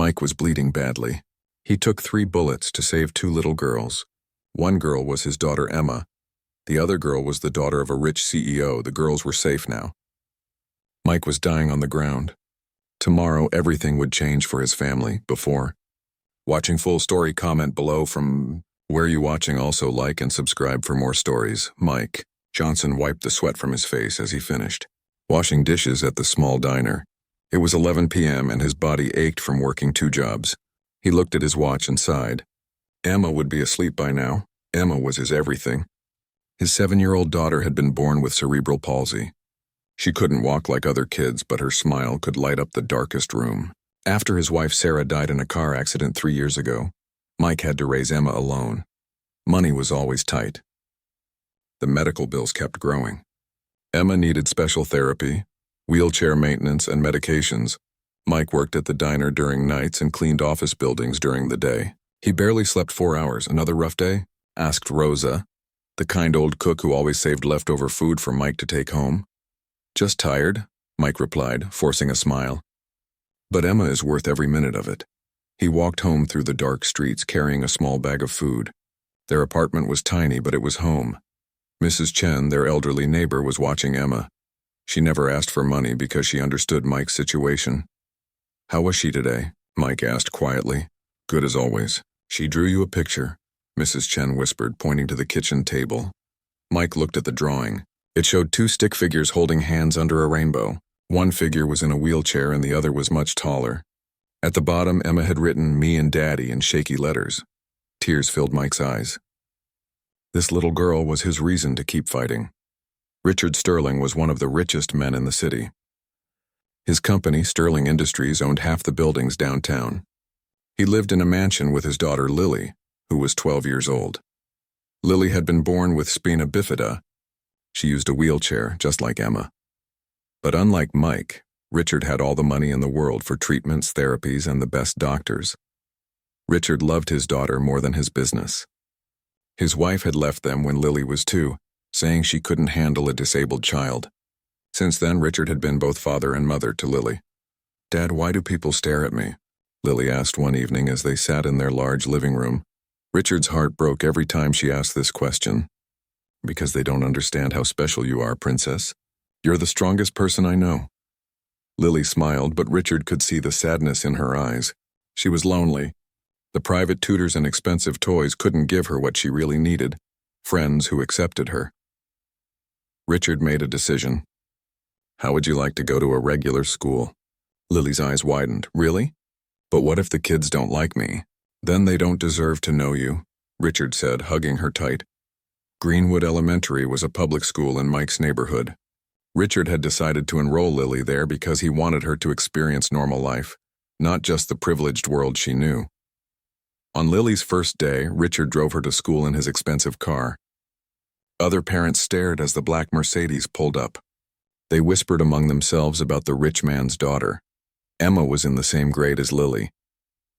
Mike was bleeding badly. He took 3 bullets to save 2 little girls. One girl was his daughter Emma. The other girl was the daughter of a rich CEO. The girls were safe now. Mike was dying on the ground. Tomorrow, everything would change for his family. Before watching full story, comment below from where you watching. Also like and subscribe for more stories. Mike Johnson wiped the sweat from his face as he finished washing dishes at the small diner. It was 11 p.m. and his body ached from working 2 jobs. He looked at his watch and sighed. Emma would be asleep by now. Emma was his everything. His 7-year-old daughter had been born with cerebral palsy. She couldn't walk like other kids, but her smile could light up the darkest room. After his wife Sarah died in a car accident 3 years ago, Mike had to raise Emma alone. Money was always tight. The medical bills kept growing. Emma needed special therapy, wheelchair maintenance, and medications. Mike worked at the diner during nights and cleaned office buildings during the day. He barely slept 4 hours. Another rough day? Asked Rosa, the kind old cook who always saved leftover food for Mike to take home. Just tired, Mike replied, forcing a smile. But Emma is worth every minute of it. He walked home through the dark streets carrying a small bag of food. Their apartment was tiny, but it was home. Mrs. Chen, their elderly neighbor, was watching Emma. She never asked for money because she understood Mike's situation. How was she today? Mike asked quietly. Good as always. She drew you a picture, Mrs. Chen whispered, pointing to the kitchen table. Mike looked at the drawing. It showed 2 stick figures holding hands under a rainbow. One figure was in a wheelchair and the other was much taller. At the bottom, Emma had written, "Me and Daddy," in shaky letters. Tears filled Mike's eyes. This little girl was his reason to keep fighting. Richard Sterling was one of the richest men in the city. His company, Sterling Industries, owned half the buildings downtown. He lived in a mansion with his daughter Lily, who was 12 years old. Lily had been born with spina bifida. She used a wheelchair, just like Emma. But unlike Mike, Richard had all the money in the world for treatments, therapies, and the best doctors. Richard loved his daughter more than his business. His wife had left them when Lily was 2, saying she couldn't handle a disabled child. Since then, Richard had been both father and mother to Lily. "Dad, why do people stare at me?" Lily asked one evening as they sat in their large living room. Richard's heart broke every time she asked this question. "Because they don't understand how special you are, princess. You're the strongest person I know." Lily smiled, but Richard could see the sadness in her eyes. She was lonely. The private tutors and expensive toys couldn't give her what she really needed, friends who accepted her. Richard made a decision. "How would you like to go to a regular school?" Lily's eyes widened. "Really? But what if the kids don't like me? Then they don't deserve to know you," Richard said, hugging her tight. Greenwood Elementary was a public school in Mike's neighborhood. Richard had decided to enroll Lily there because he wanted her to experience normal life, not just the privileged world she knew. On Lily's first day, Richard drove her to school in his expensive car. Other parents stared as the black Mercedes pulled up. They whispered among themselves about the rich man's daughter. Emma was in the same grade as Lily.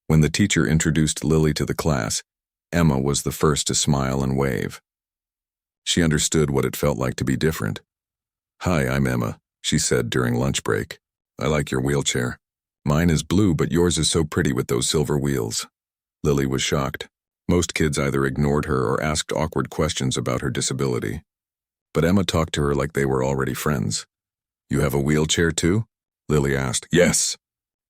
When the teacher introduced Lily to the class, Emma was the first to smile and wave. She understood what it felt like to be different. "Hi, I'm Emma," she said during lunch break. "I like your wheelchair. Mine is blue, but yours is so pretty with those silver wheels." Lily was shocked. Most kids either ignored her or asked awkward questions about her disability. But Emma talked to her like they were already friends. "You have a wheelchair too?" Lily asked. "Yes."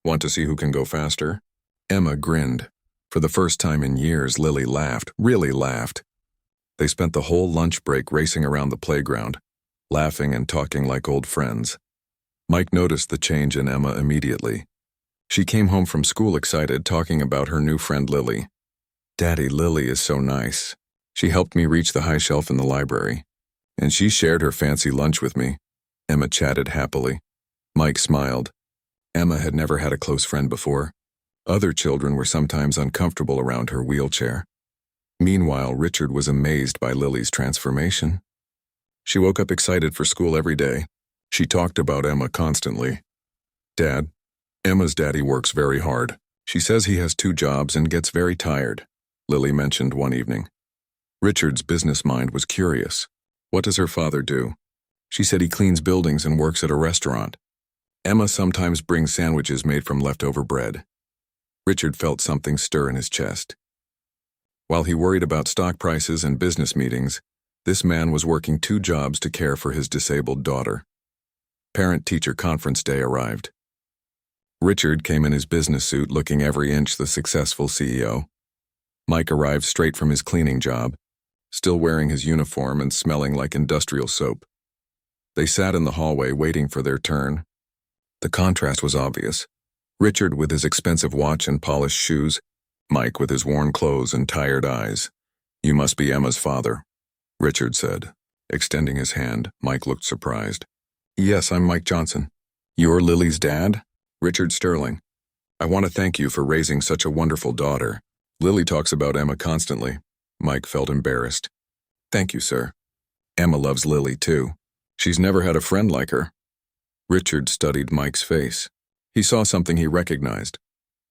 "Want to see who can go faster?" Emma grinned. For the first time in years, Lily laughed, really laughed. They spent the whole lunch break racing around the playground, laughing and talking like old friends. Mike noticed the change in Emma immediately. She came home from school excited, talking about her new friend Lily. "Daddy, Lily is so nice. She helped me reach the high shelf in the library. And she shared her fancy lunch with me." Emma chatted happily. Mike smiled. Emma had never had a close friend before. Other children were sometimes uncomfortable around her wheelchair. Meanwhile, Richard was amazed by Lily's transformation. She woke up excited for school every day. She talked about Emma constantly. "Dad, Emma's daddy works very hard. She says he has 2 jobs and gets very tired," Lily mentioned one evening. Richard's business mind was curious. "What does her father do?" She said he cleans buildings and works at a restaurant. Emma sometimes brings sandwiches made from leftover bread. Richard felt something stir in his chest. While he worried about stock prices and business meetings, this man was working 2 jobs to care for his disabled daughter. Parent-teacher conference day arrived. Richard came in his business suit looking every inch the successful CEO. Mike arrived straight from his cleaning job, still wearing his uniform and smelling like industrial soap. They sat in the hallway waiting for their turn. The contrast was obvious. Richard with his expensive watch and polished shoes, Mike with his worn clothes and tired eyes. "You must be Emma's father," Richard said. Extending his hand, Mike looked surprised. "Yes, I'm Mike Johnson." "You're Lily's dad?" "Richard Sterling. I want to thank you for raising such a wonderful daughter. Lily talks about Emma constantly." Mike felt embarrassed. "Thank you, sir. Emma loves Lily, too. She's never had a friend like her." Richard studied Mike's face. He saw something he recognized,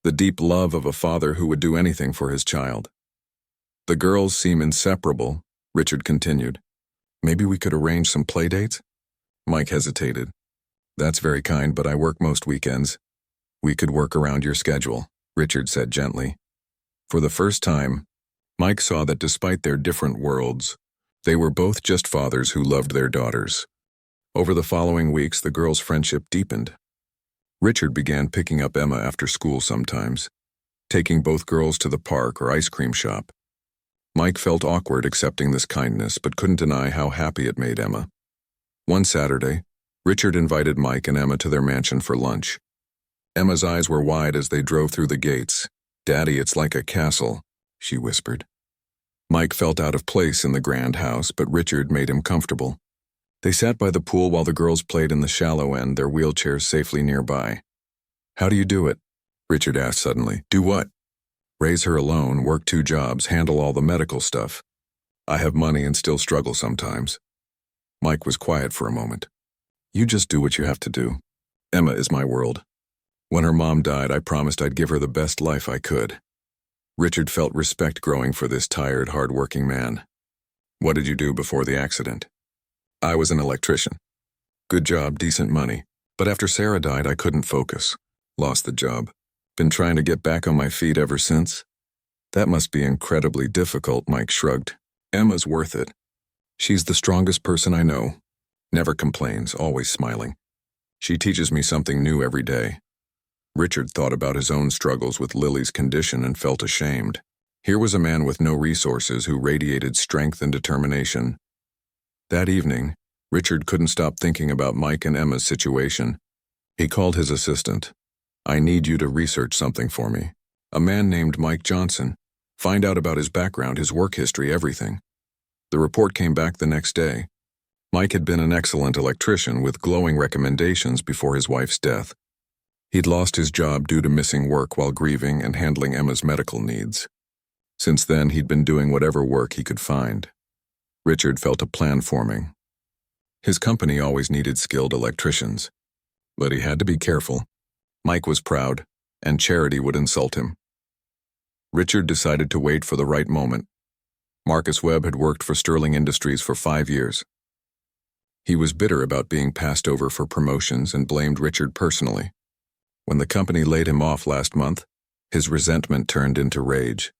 the deep love of a father who would do anything for his child. "The girls seem inseparable," Richard continued. "Maybe we could arrange some play dates?" Mike hesitated. "That's very kind, but I work most weekends." "We could work around your schedule," Richard said gently. For the first time, Mike saw that despite their different worlds, they were both just fathers who loved their daughters. Over the following weeks, the girls' friendship deepened. Richard began picking up Emma after school sometimes, taking both girls to the park or ice cream shop. Mike felt awkward accepting this kindness, but couldn't deny how happy it made Emma. One Saturday, Richard invited Mike and Emma to their mansion for lunch. Emma's eyes were wide as they drove through the gates. "Daddy, it's like a castle," she whispered. Mike felt out of place in the grand house, but Richard made him comfortable. They sat by the pool while the girls played in the shallow end, their wheelchairs safely nearby. "How do you do it?" Richard asked suddenly. "Do what?" "Raise her alone, work 2 jobs, handle all the medical stuff. I have money and still struggle sometimes." Mike was quiet for a moment. "You just do what you have to do. Emma is my world. When her mom died, I promised I'd give her the best life I could." Richard felt respect growing for this tired, hard-working man. "What did you do before the accident?" "I was an electrician. Good job, decent money. But after Sarah died, I couldn't focus. Lost the job. Been trying to get back on my feet ever since." "That must be incredibly difficult," Mike shrugged. "Emma's worth it. She's the strongest person I know. Never complains, always smiling. She teaches me something new every day." Richard thought about his own struggles with Lily's condition and felt ashamed. Here was a man with no resources who radiated strength and determination. That evening, Richard couldn't stop thinking about Mike and Emma's situation. He called his assistant. "I need you to research something for me. A man named Mike Johnson. Find out about his background, his work history, everything." The report came back the next day. Mike had been an excellent electrician with glowing recommendations before his wife's death. He'd lost his job due to missing work while grieving and handling Emma's medical needs. Since then, he'd been doing whatever work he could find. Richard felt a plan forming. His company always needed skilled electricians, but he had to be careful. Mike was proud, and charity would insult him. Richard decided to wait for the right moment. Marcus Webb had worked for Sterling Industries for 5 years. He was bitter about being passed over for promotions and blamed Richard personally. When the company laid him off last month, his resentment turned into rage.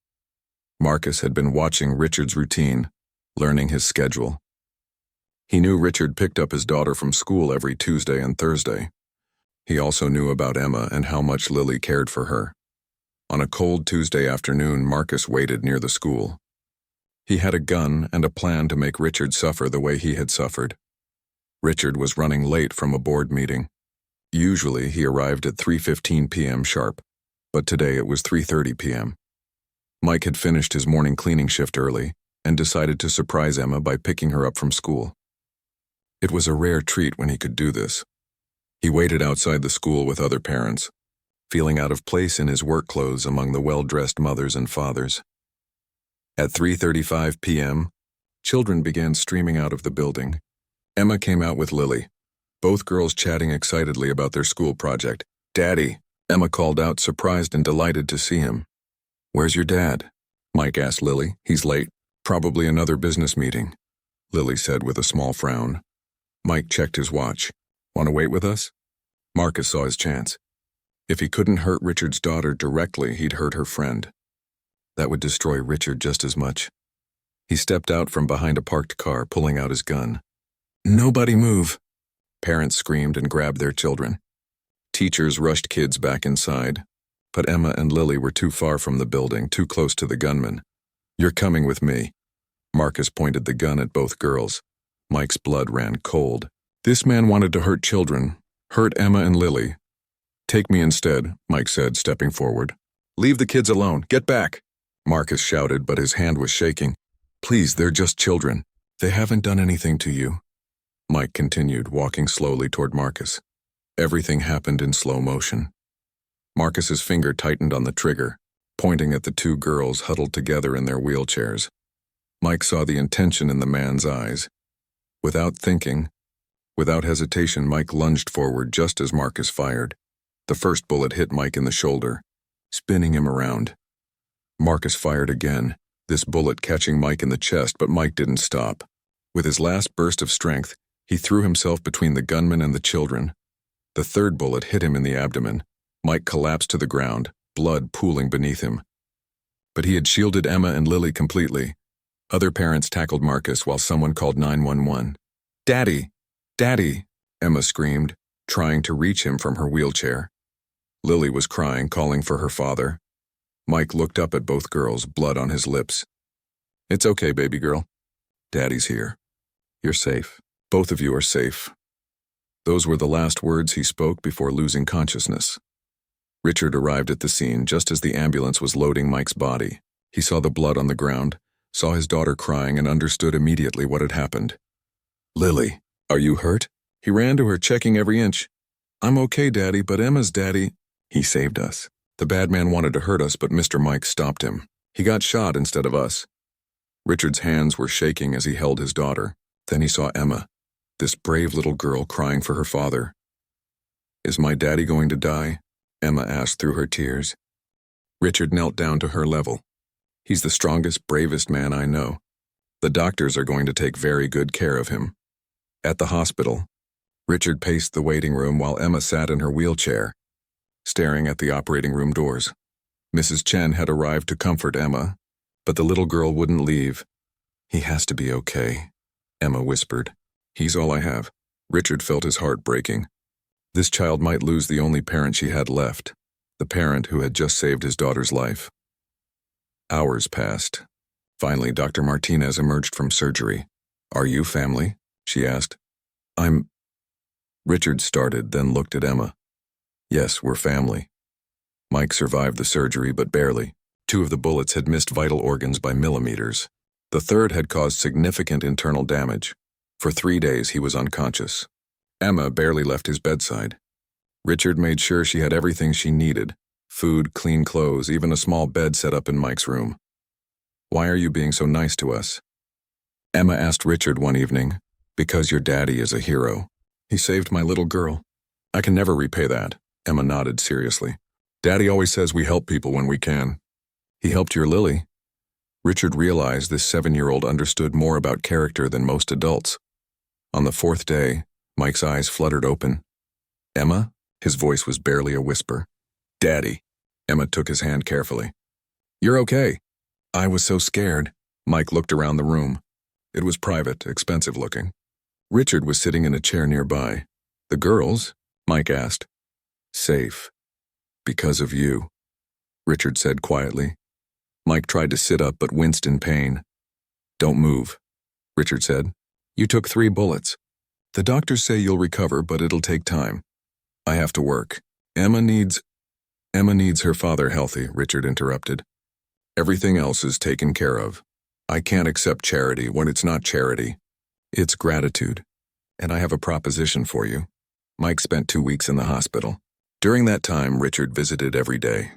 Marcus had been watching Richard's routine, learning his schedule. He knew Richard picked up his daughter from school every Tuesday and Thursday. He also knew about Emma and how much Lily cared for her. On a cold Tuesday afternoon, Marcus waited near the school. He had a gun and a plan to make Richard suffer the way he had suffered. Richard was running late from a board meeting. Usually, he arrived at 3:15 p.m. sharp, but today it was 3:30 p.m. Mike had finished his morning cleaning shift early and decided to surprise Emma by picking her up from school. It was a rare treat when he could do this. He waited outside the school with other parents, feeling out of place in his work clothes among the well-dressed mothers and fathers. At 3:35 p.m., children began streaming out of the building. Emma came out with Lily, both girls chatting excitedly about their school project. "Daddy," Emma called out, surprised and delighted to see him. "Where's your dad?" Mike asked Lily. "He's late. Probably another business meeting," Lily said with a small frown. Mike checked his watch. "Want to wait with us?" Marcus saw his chance. If he couldn't hurt Richard's daughter directly, he'd hurt her friend. That would destroy Richard just as much. He stepped out from behind a parked car, pulling out his gun. "Nobody move!" Parents screamed and grabbed their children. Teachers rushed kids back inside, but Emma and Lily were too far from the building, too close to the gunman. "You're coming with me." Marcus pointed the gun at both girls. Mike's blood ran cold. This man wanted to hurt children, hurt Emma and Lily. "Take me instead," Mike said, stepping forward. "Leave the kids alone. Get back!" Marcus shouted, but his hand was shaking. "Please, they're just children. They haven't done anything to you." Mike continued, walking slowly toward Marcus. Everything happened in slow motion. Marcus's finger tightened on the trigger, pointing at the two girls huddled together in their wheelchairs. Mike saw the intention in the man's eyes. Without thinking, without hesitation, Mike lunged forward just as Marcus fired. The first bullet hit Mike in the shoulder, spinning him around. Marcus fired again, this bullet catching Mike in the chest, but Mike didn't stop. With his last burst of strength, he threw himself between the gunman and the children. The third bullet hit him in the abdomen. Mike collapsed to the ground, blood pooling beneath him. But he had shielded Emma and Lily completely. Other parents tackled Marcus while someone called 911. "Daddy! Daddy!" Emma screamed, trying to reach him from her wheelchair. Lily was crying, calling for her father. Mike looked up at both girls, blood on his lips. "It's okay, baby girl. Daddy's here. You're safe. Both of you are safe." Those were the last words he spoke before losing consciousness. Richard arrived at the scene just as the ambulance was loading Mike's body. He saw the blood on the ground, saw his daughter crying, and understood immediately what had happened. "Lily, are you hurt?" He ran to her, checking every inch. "I'm okay, Daddy, but Emma's daddy." "He saved us. The bad man wanted to hurt us, but Mr. Mike stopped him. He got shot instead of us." Richard's hands were shaking as he held his daughter. Then he saw Emma, this brave little girl crying for her father. "Is my daddy going to die?" Emma asked through her tears. Richard knelt down to her level. "He's the strongest, bravest man I know. The doctors are going to take very good care of him." At the hospital, Richard paced the waiting room while Emma sat in her wheelchair, staring at the operating room doors. Mrs. Chen had arrived to comfort Emma, but the little girl wouldn't leave. "He has to be okay," Emma whispered. "He's all I have." Richard felt his heart breaking. This child might lose the only parent she had left, the parent who had just saved his daughter's life. Hours passed. Finally, Dr. Martinez emerged from surgery. "Are you family?" she asked. Richard started, then looked at Emma. "Yes, we're family." Mike survived the surgery, but barely. 2 of the bullets had missed vital organs by millimeters. The third had caused significant internal damage. For 3 days, he was unconscious. Emma barely left his bedside. Richard made sure she had everything she needed: food, clean clothes, even a small bed set up in Mike's room. "Why are you being so nice to us?" Emma asked Richard one evening. "Because your daddy is a hero. He saved my little girl. I can never repay that." Emma nodded seriously. "Daddy always says we help people when we can." "He helped your Lily." Richard realized this 7-year-old understood more about character than most adults. On the 4th day, Mike's eyes fluttered open. "Emma?" His voice was barely a whisper. "Daddy." Emma took his hand carefully. "You're okay." "I was so scared." Mike looked around the room. It was private, expensive looking. Richard was sitting in a chair nearby. "The girls?" Mike asked. "Safe. Because of you," Richard said quietly. Mike tried to sit up but winced in pain. "Don't move," Richard said. "You took 3 bullets. The doctors say you'll recover, but it'll take time. I have to work. Emma needs her father healthy," Richard interrupted. "Everything else is taken care of. I can't accept charity when it's not charity. It's gratitude. And I have a proposition for you." Mike spent 2 weeks in the hospital. During that time, Richard visited every day.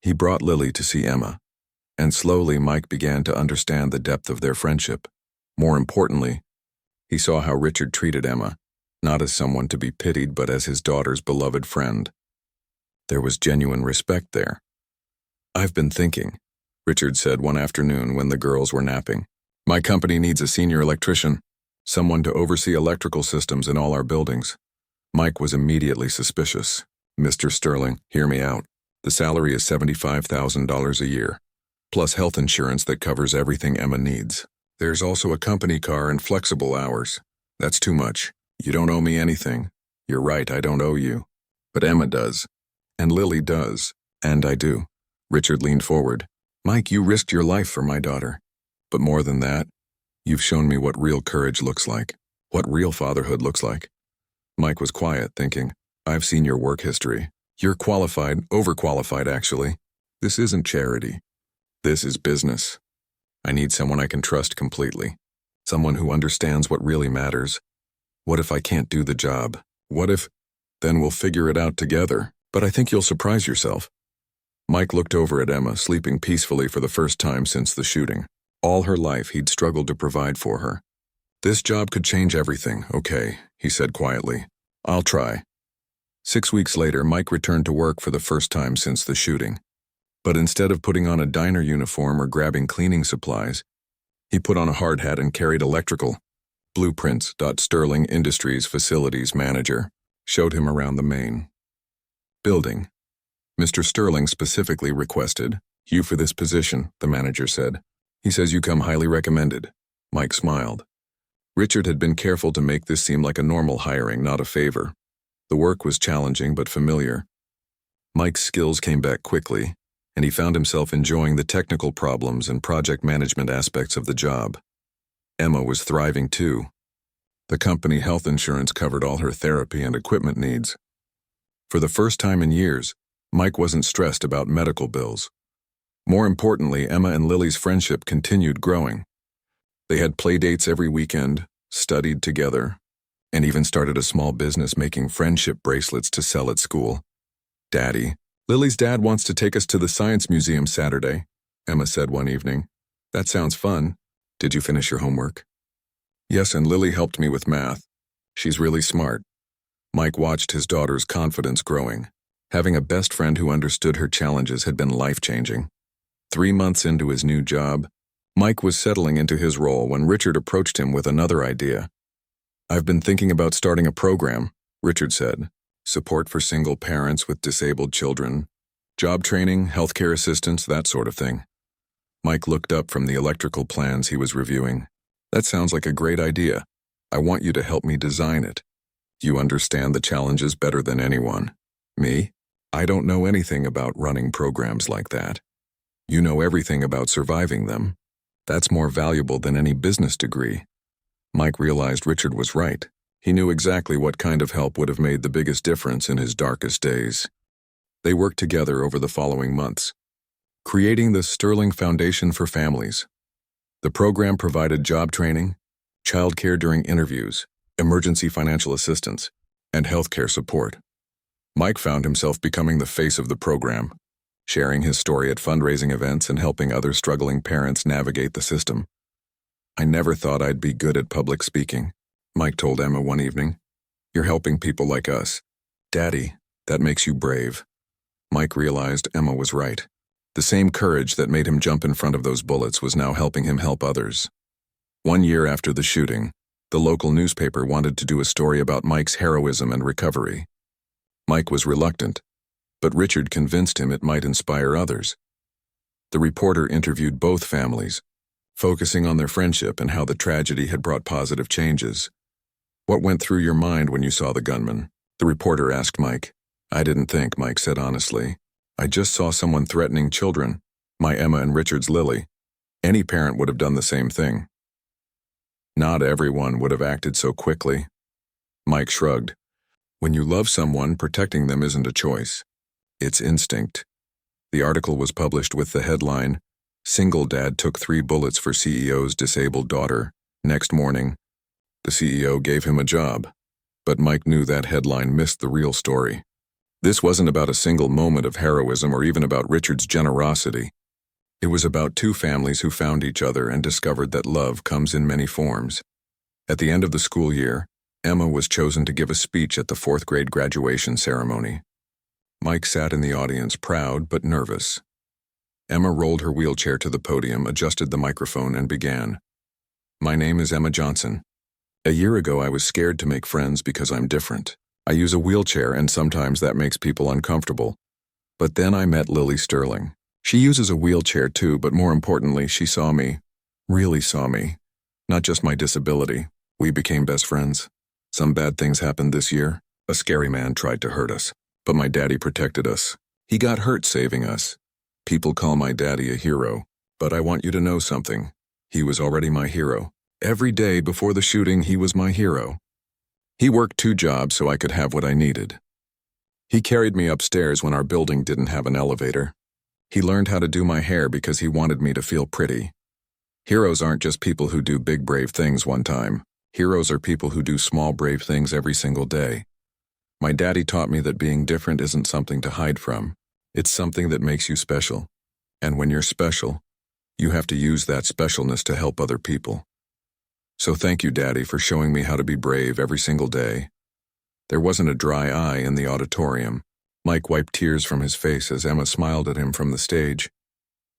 He brought Lily to see Emma. And slowly, Mike began to understand the depth of their friendship. More importantly, he saw how Richard treated Emma, not as someone to be pitied, but as his daughter's beloved friend. There was genuine respect there. "I've been thinking," Richard said one afternoon when the girls were napping. "My company needs a senior electrician, someone to oversee electrical systems in all our buildings." Mike was immediately suspicious. Mr. Sterling, hear me out. The salary is $75,000 a year, plus health insurance that covers everything Emma needs. There's also a company car and flexible hours. That's too much. You don't owe me anything. You're right, I don't owe you. But Emma does. And Lily does. And I do. Richard leaned forward. Mike, you risked your life for my daughter. But more than that, you've shown me what real courage looks like. What real fatherhood looks like. Mike was quiet, thinking, I've seen your work history. You're qualified, overqualified actually. This isn't charity. This is business. I need someone I can trust completely. Someone who understands what really matters. What if I can't do the job? What if? Then we'll figure it out together. But I think you'll surprise yourself. Mike looked over at Emma, sleeping peacefully for the first time since the shooting. All her life, he'd struggled to provide for her. This job could change everything, okay, he said quietly. I'll try. 6 weeks later, Mike returned to work for the first time since the shooting. But instead of putting on a diner uniform or grabbing cleaning supplies, he put on a hard hat and carried electrical blueprints. Sterling Industries facilities manager showed him around the main building. Mr. Sterling specifically requested you for this position, the manager said. He says you come highly recommended. Mike smiled. Richard had been careful to make this seem like a normal hiring, not a favor. The work was challenging but familiar. Mike's skills came back quickly, and he found himself enjoying the technical problems and project management aspects of the job. Emma was thriving too. The company health insurance covered all her therapy and equipment needs. For the first time in years, Mike wasn't stressed about medical bills. More importantly, Emma and Lily's friendship continued growing. They had play dates every weekend, studied together, and even started a small business making friendship bracelets to sell at school. Daddy, Lily's dad wants to take us to the Science Museum Saturday, Emma said one evening. That sounds fun. Did you finish your homework? Yes, and Lily helped me with math. She's really smart. Mike watched his daughter's confidence growing. Having a best friend who understood her challenges had been life-changing. 3 months into his new job, Mike was settling into his role when Richard approached him with another idea. I've been thinking about starting a program, Richard said. Support for single parents with disabled children, job training, healthcare assistance, that sort of thing. Mike looked up from the electrical plans he was reviewing. That sounds like a great idea. I want you to help me design it. You understand the challenges better than anyone. Me? I don't know anything about running programs like that. You know everything about surviving them. That's more valuable than any business degree. Mike realized Richard was right. He knew exactly what kind of help would have made the biggest difference in his darkest days. They worked together over the following months, creating the Sterling Foundation for Families. The program provided job training, childcare during interviews, emergency financial assistance, and healthcare support. Mike found himself becoming the face of the program, sharing his story at fundraising events and helping other struggling parents navigate the system. I never thought I'd be good at public speaking, Mike told Emma one evening. You're helping people like us. Daddy, that makes you brave. Mike realized Emma was right. The same courage that made him jump in front of those bullets was now helping him help others. 1 year after the shooting, the local newspaper wanted to do a story about Mike's heroism and recovery. Mike was reluctant, but Richard convinced him it might inspire others. The reporter interviewed both families, focusing on their friendship and how the tragedy had brought positive changes. What went through your mind when you saw the gunman? The reporter asked Mike. I didn't think, Mike said honestly. I just saw someone threatening children, my Emma and Richard's Lily. Any parent would have done the same thing. Not everyone would have acted so quickly. Mike shrugged. When you love someone, protecting them isn't a choice. It's instinct. The article was published with the headline, Single Dad Took 3 Bullets for CEO's Disabled Daughter. Next morning, the CEO gave him a job. But Mike knew that headline missed the real story. This wasn't about a single moment of heroism or even about Richard's generosity. It was about 2 families who found each other and discovered that love comes in many forms. At the end of the school year, Emma was chosen to give a speech at the 4th grade graduation ceremony. Mike sat in the audience, proud but nervous. Emma rolled her wheelchair to the podium, adjusted the microphone, and began. My name is Emma Johnson. A year ago, I was scared to make friends because I'm different. I use a wheelchair and sometimes that makes people uncomfortable. But then I met Lily Sterling. She uses a wheelchair too, but more importantly, she saw me. Really saw me. Not just my disability. We became best friends. Some bad things happened this year. A scary man tried to hurt us, but my daddy protected us. He got hurt saving us. People call my daddy a hero, but I want you to know something. He was already my hero. Every day before the shooting, he was my hero. He worked 2 jobs so I could have what I needed. He carried me upstairs when our building didn't have an elevator. He learned how to do my hair because he wanted me to feel pretty. Heroes aren't just people who do big brave things one time. Heroes are people who do small brave things every single day. My daddy taught me that being different isn't something to hide from. It's something that makes you special. And when you're special, you have to use that specialness to help other people. So thank you, Daddy, for showing me how to be brave every single day. There wasn't a dry eye in the auditorium. Mike wiped tears from his face as Emma smiled at him from the stage.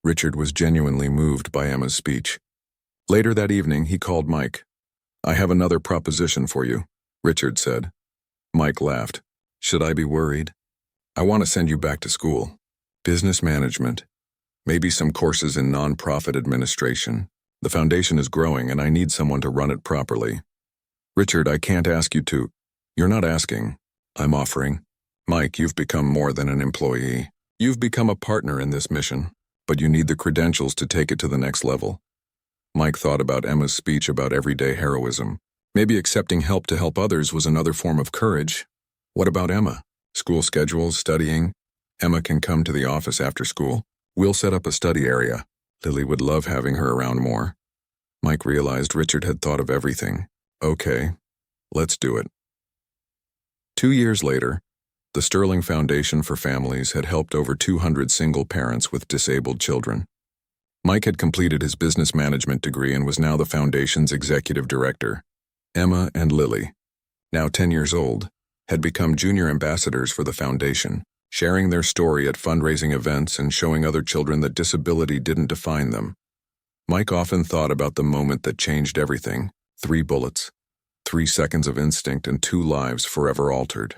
Richard was genuinely moved by Emma's speech. Later that evening, he called Mike. "I have another proposition for you," Richard said. Mike laughed. "Should I be worried? I want to send you back to school. Business management. Maybe some courses in nonprofit administration. The foundation is growing and I need someone to run it properly." "Richard, I can't ask you to." "You're not asking. I'm offering. Mike, you've become more than an employee. You've become a partner in this mission, but you need the credentials to take it to the next level." Mike thought about Emma's speech about everyday heroism. Maybe accepting help to help others was another form of courage. What about Emma? School schedules, studying. Emma can come to the office after school. We'll set up a study area. Lily would love having her around more. Mike realized Richard had thought of everything. Okay, let's do it. 2 years later, the Sterling Foundation for Families had helped over 200 single parents with disabled children. Mike had completed his business management degree and was now the foundation's executive director. Emma and Lily, now 10 years old, had become junior ambassadors for the foundation, sharing their story at fundraising events and showing other children that disability didn't define them. Mike often thought about the moment that changed everything: 3 bullets, 3 seconds of instinct, and 2 lives forever altered.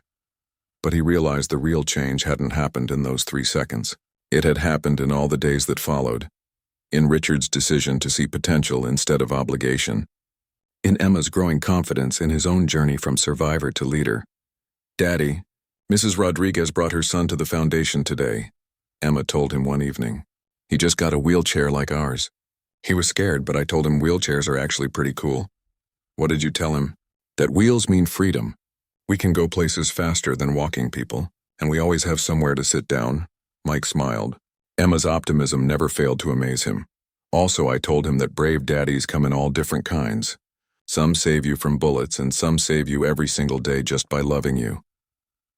But he realized the real change hadn't happened in those 3 seconds. It had happened in all the days that followed. In Richard's decision to see potential instead of obligation. In Emma's growing confidence in his own journey from survivor to leader. "Daddy, Mrs. Rodriguez brought her son to the foundation today," Emma told him one evening. "He just got a wheelchair like ours." He was scared, but I told him wheelchairs are actually pretty cool. "What did you tell him?" "That wheels mean freedom. We can go places faster than walking people, and we always have somewhere to sit down." Mike smiled. Emma's optimism never failed to amaze him. Also, I told him that brave daddies come in all different kinds. Some save you from bullets and some save you every single day just by loving you.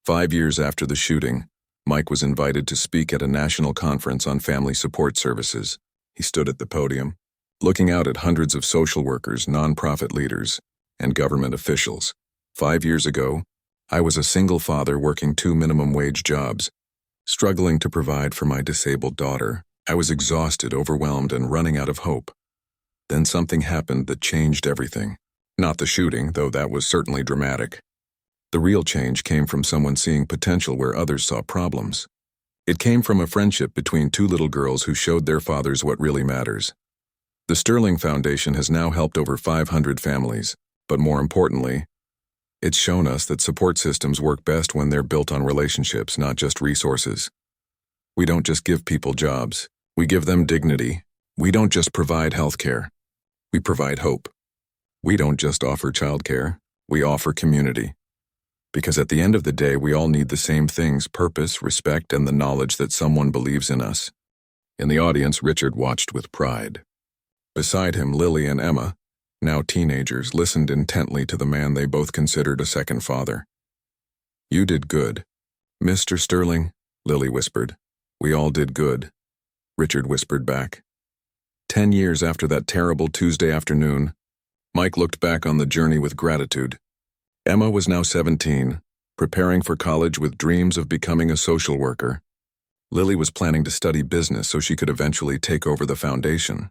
5 years after the shooting, Mike was invited to speak at a national conference on family support services. He stood at the podium, looking out at hundreds of social workers, nonprofit leaders, and government officials. 5 years ago, I was a single father working 2 minimum wage jobs, struggling to provide for my disabled daughter. I was exhausted, overwhelmed, and running out of hope. Then something happened that changed everything. Not the shooting, though that was certainly dramatic. The real change came from someone seeing potential where others saw problems. It came from a friendship between 2 little girls who showed their fathers what really matters. The Sterling Foundation has now helped over 500 families, but more importantly, it's shown us that support systems work best when they're built on relationships, not just resources. We don't just give people jobs, we give them dignity. We don't just provide health care, we provide hope. We don't just offer childcare, we offer community. Because at the end of the day, we all need the same things: purpose, respect, and the knowledge that someone believes in us. In the audience, Richard watched with pride. Beside him, Lily and Emma, now teenagers, listened intently to the man they both considered a second father. "You did good, Mr. Sterling," Lily whispered. "We all did good," Richard whispered back. 10 years after that terrible Tuesday afternoon, Mike looked back on the journey with gratitude. Emma was now 17, preparing for college with dreams of becoming a social worker. Lily was planning to study business so she could eventually take over the foundation.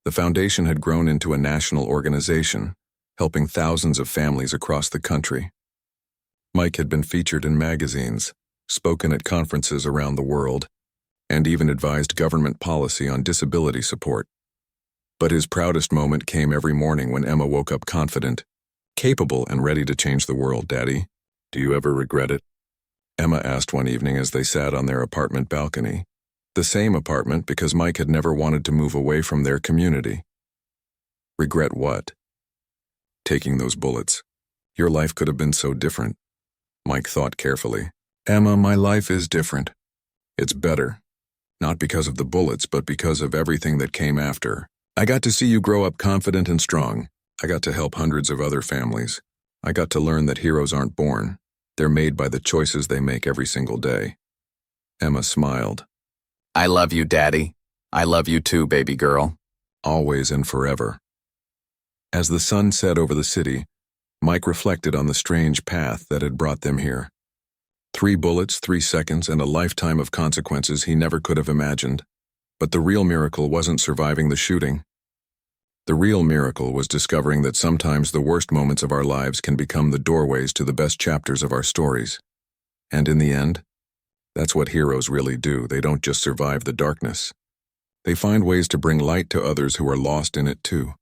The foundation had grown into a national organization, helping thousands of families across the country. Mike had been featured in magazines, spoken at conferences around the world, and even advised government policy on disability support. But his proudest moment came every morning when Emma woke up confident, capable and ready to change the world. "Daddy, do you ever regret it?" Emma asked one evening as they sat on their apartment balcony. The same apartment because Mike had never wanted to move away from their community. "Regret what?" "Taking those bullets. Your life could have been so different." Mike thought carefully. "Emma, my life is different. It's better. Not because of the bullets, but because of everything that came after. I got to see you grow up confident and strong. I got to help hundreds of other families. I got to learn that heroes aren't born. They're made by the choices they make every single day." Emma smiled. "I love you, Daddy. I love you too, baby girl." Always and forever. As the sun set over the city, Mike reflected on the strange path that had brought them here. 3 bullets, 3 seconds, and a lifetime of consequences he never could have imagined. But the real miracle wasn't surviving the shooting. The real miracle was discovering that sometimes the worst moments of our lives can become the doorways to the best chapters of our stories. And in the end, that's what heroes really do. They don't just survive the darkness. They find ways to bring light to others who are lost in it too.